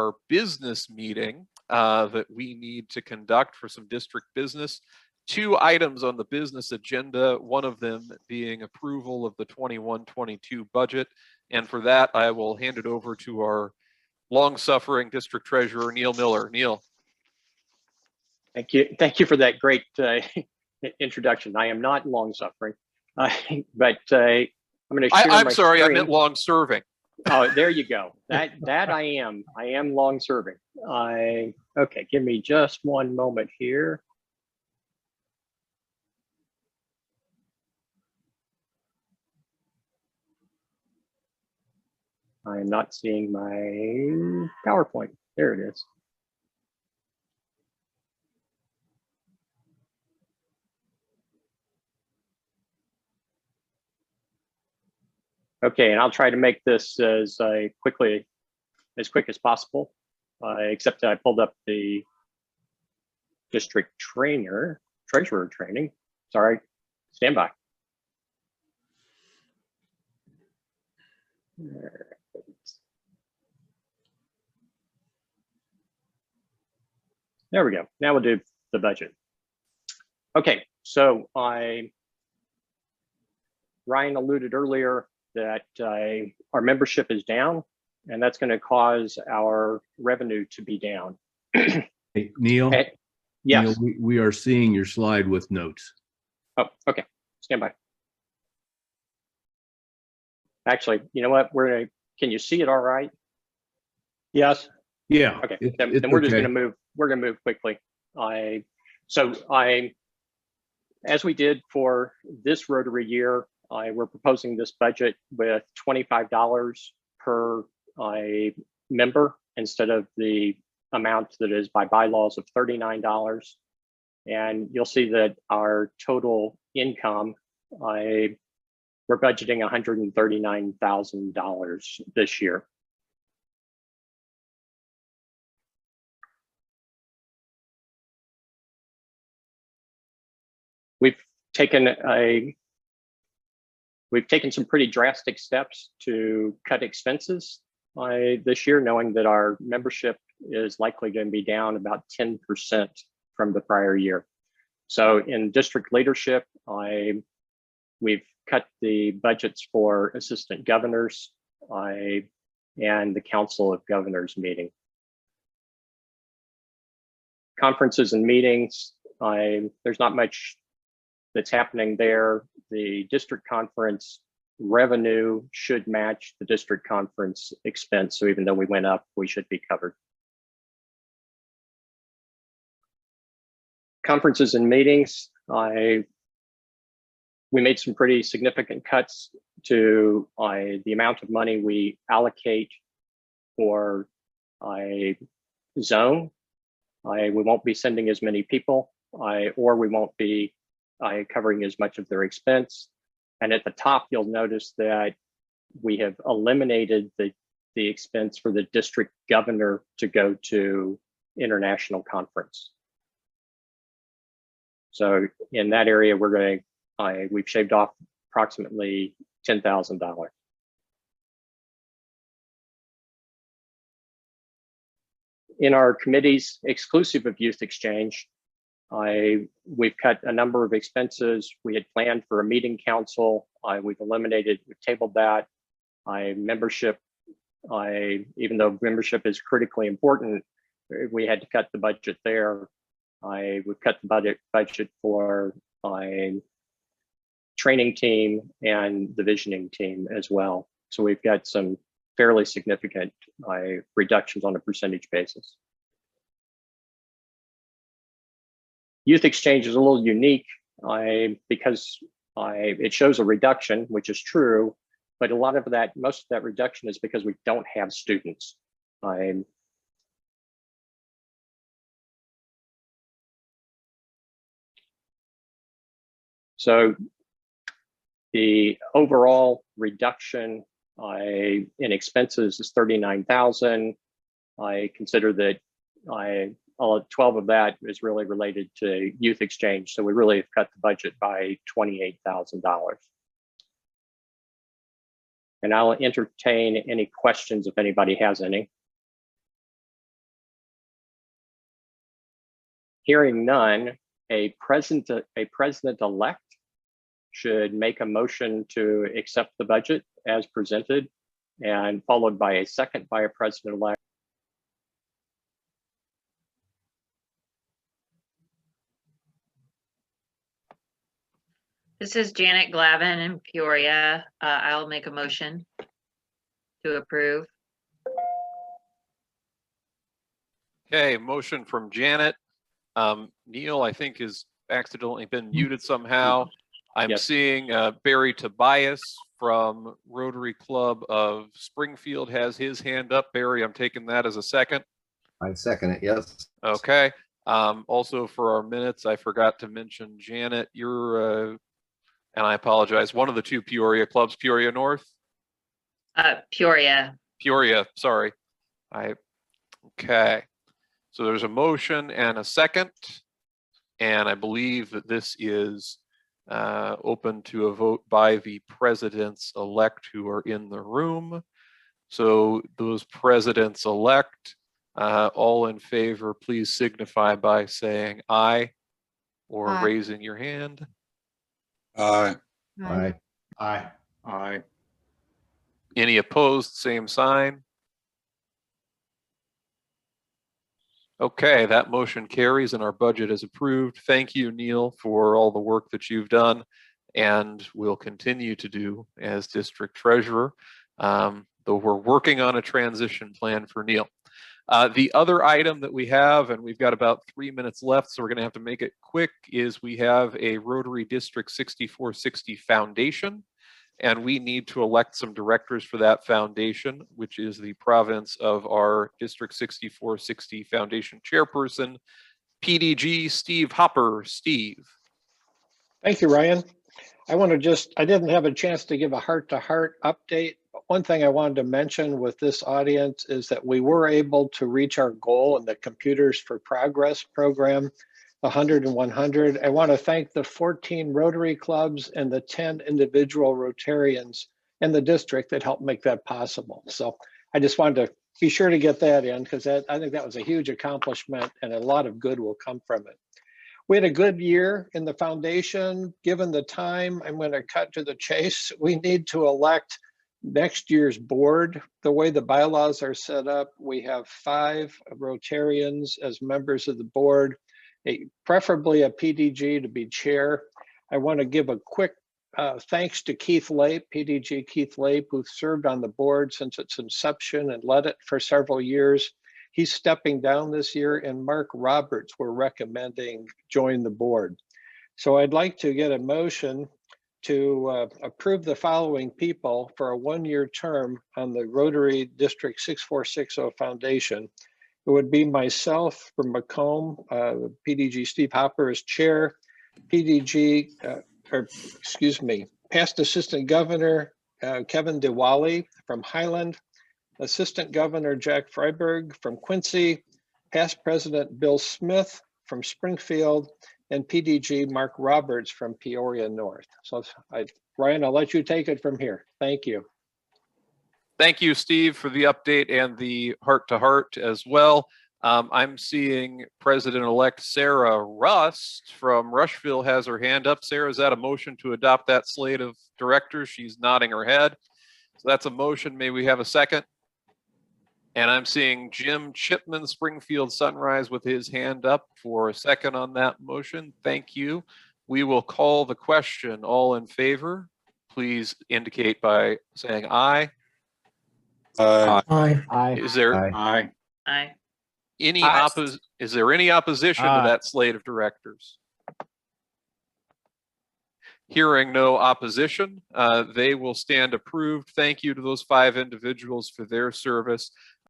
our business meeting that we need to conduct for some district business. 2 items on the business agenda, one of them being approval of the 21-22 budget. And for that, I will hand it over to our long-suffering district treasurer, Neil Miller. Neil. Thank you. Thank you for that great introduction. I am not long-suffering, but I'm going to share I'm sorry, screen. I meant long-serving. Oh, there you go. That I am long-serving. Okay, give me just one moment here. I am not seeing my PowerPoint. There it is. Okay, and I'll try to make this as quick as possible, except that I pulled up the district treasurer training. Sorry, stand by. There we go. Now we'll do the budget. Okay, so Ryan alluded earlier that our membership is down, and that's going to cause our revenue to be down. Hey, Neil. Yes. Neil, we are seeing your slide with notes. Oh, okay. Stand by. Actually, you know what? Can you see it all right? Yes. Yeah. Okay. Then we're just going to move. We're going to move quickly. As we did for this Rotary year, we're proposing this budget with $25 per member instead of the amount that is by bylaws of $39. And you'll see that our total income, we're budgeting $139,000 this year. We've taken some pretty drastic steps to cut expenses this year, knowing that our membership is likely going to be down about 10% from the prior year. So in district leadership, we've cut the budgets for assistant governors and the Council of Governors meeting. Conferences and meetings, there's not much that's happening there. The district conference revenue should match the district conference expense. So even though we went up, we should be covered. Conferences and meetings, we made some pretty significant cuts to the amount of money we allocate for a zone. We won't be sending as many people, or we won't be covering as much of their expense. And at the top, you'll notice that we have eliminated the expense for the district governor to go to international conference. So in that area, we've shaved off approximately $10,000. In our committees, exclusive of youth exchange, we've cut a number of expenses. We had planned for a meeting council. We've tabled that. Membership, even though membership is critically important, we had to cut the budget there. We've cut the budget for training team and the visioning team as well. So we've got some fairly significant reductions on a percentage basis. Youth exchange is a little unique because it shows a reduction, which is true, but most of that reduction is because we don't have students. So the overall reduction in expenses is $39,000. I consider that 12 of that is really related to youth exchange. So we really have cut the budget by $28,000. And I'll entertain any questions if anybody has any. Hearing none, a president-elect should make a motion to accept the budget as presented, and followed by a second by a president-elect. This is Janet Glavin in Peoria. I'll make a motion to approve. Okay, motion from Janet. Neil, I think, has accidentally been muted somehow. I'm Yes. seeing Barry Tobias from Rotary Club of Springfield has his hand up. Barry, I'm taking that as a second. I second it, yes. Okay. Also for our minutes, I forgot to mention Janet, you're, and I apologize, one of the two Peoria clubs, Peoria North? Peoria. Peoria, sorry. Okay. So there's a motion and a second, and I believe that this is open to a vote by the presidents-elect who are in the room. So those presidents-elect, all in favor, please signify by saying aye or Aye. raising your hand. Aye. Aye. Aye. Aye. Any opposed, same sign. Okay, that motion carries and our budget is approved. Thank you, Neil, for all the work that you've done and will continue to do as district treasurer, though we're working on a transition plan for Neil. The other item that we have, and we've got about 3 minutes left, so we're gonna have to make it quick, is we have a Rotary District 6460 Foundation, and we need to elect some directors for that foundation, which is the province of our District 6460 Foundation chairperson, PDG Steve Hopper. Steve. Thank you, Ryan. I didn't have a chance to give a heart-to-heart update. But one thing I wanted to mention with this audience is that we were able to reach our goal in the Computers for Progress program, 100 and 100. I want to thank the 14 Rotary clubs and the 10 individual Rotarians in the district that helped make that possible. So I just wanted to be sure to get that in, because I think that was a huge accomplishment and a lot of good will come from it. We had a good year in the foundation. Given the time, I'm going to cut to the chase. We need to elect next year's board. The way the bylaws are set up, we have 5 Rotarians as members of the board, preferably a PDG to be chair. I want to give a quick thanks to Keith Lape, PDG Keith Lape, who served on the board since its inception and led it for several years. He's stepping down this year, and Mark Roberts we're recommending join the board. So I'd like to get a motion to approve the following people for a 1-year term on the Rotary District 6460 Foundation. It would be myself from Macomb, PDG Steve Hopper as chair, past Assistant Governor Kevin Diwali from Highland, Assistant Governor Jack Freiberg from Quincy, past President Bill Smith from Springfield, and PDG Mark Roberts from Peoria North. So Ryan, I'll let you take it from here. Thank you. Thank you, Steve, for the update and the heart-to-heart as well. I'm seeing President-elect Sarah Rust from Rushville has her hand up. Sarah, is that a motion to adopt that slate of directors? She's nodding her head. So that's a motion. May we have a second? And I'm seeing Jim Chipman, Springfield Sunrise, with his hand up for a second on that motion. Thank you. We will call the question. All in favor, please indicate by saying aye. Aye. Is there Aye. Aye. any opposition to that slate of directors? Hearing no opposition, they will stand approved. Thank you to those 5 individuals for their service.